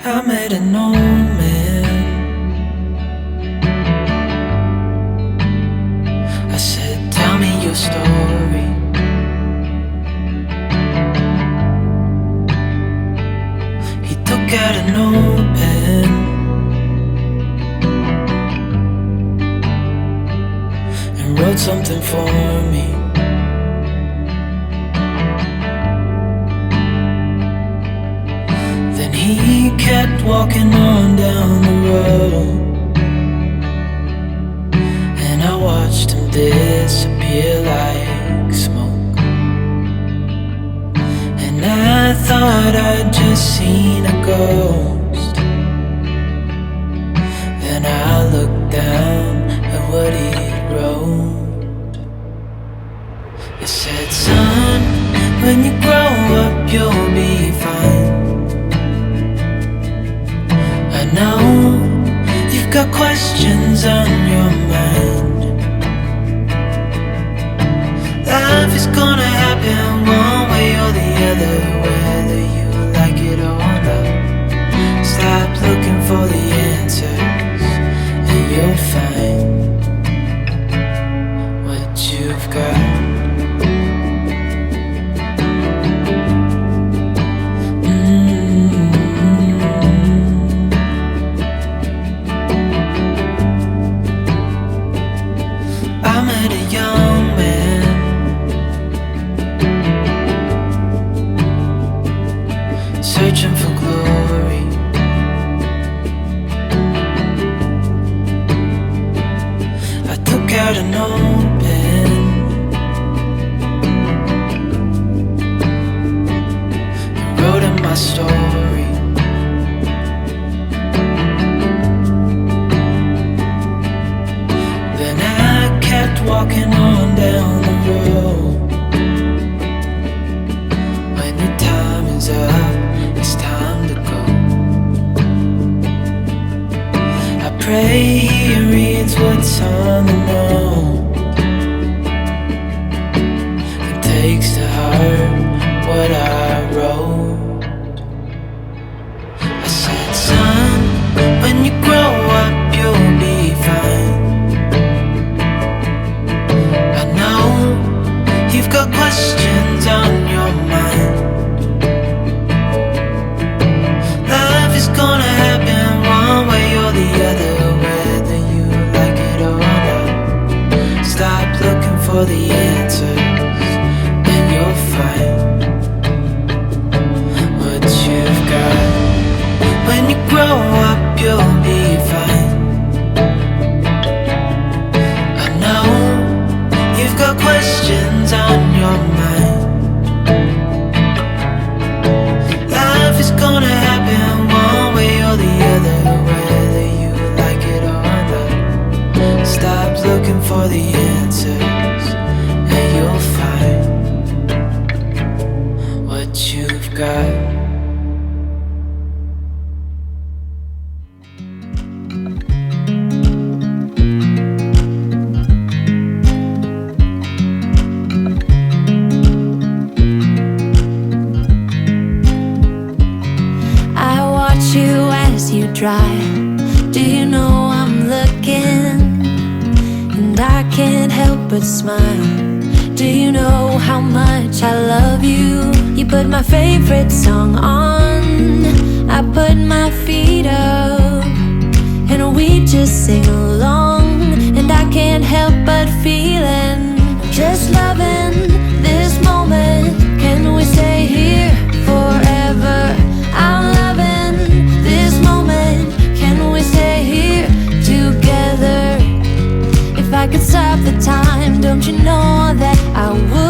I met an old man. I said, tell me your story. He took out a notepad and wrote something for me. Then he kept walking on down the road, and I watched him disappear like smoke. And I thought I'd just seen a ghost. Then I looked down at what he wrote. It said, son, when you grow up you'll be fine. I know you've got questions on your mind. Life is gonna happen one way or the other, whether you like it or not. Stop looking for the answers and you'll find what you've got. I met a young man. Searching for glory. I took out an old pen and wrote in my story. Then I kept walking on down the road. When your time is up, it's time to go. I pray he reads what's on the note and takes to heart what I wrote. I said, son, when you grow up you'll be fine. I know you've got questions on your mind. Life is gonna happen one way or the other, whether you like it or not. Stop looking for the answers and you'll find what you've got. When you grow up you'll be fine. I know you've got questions on your mind. Life is gonna happen one way or the other, whether you like it or not. Stop looking for the answers and you'll find what you've got. Drive. Do you know I'm looking? And I can't help but smile. Do you know how much I love you? You put my favorite song on, I put my feet up, and we just sing along. And I can't help but feeling, just loving this moment. Can we stay here forever? I'm loving this moment. Can we stay here together? If I could stop the time, don't you know that I would?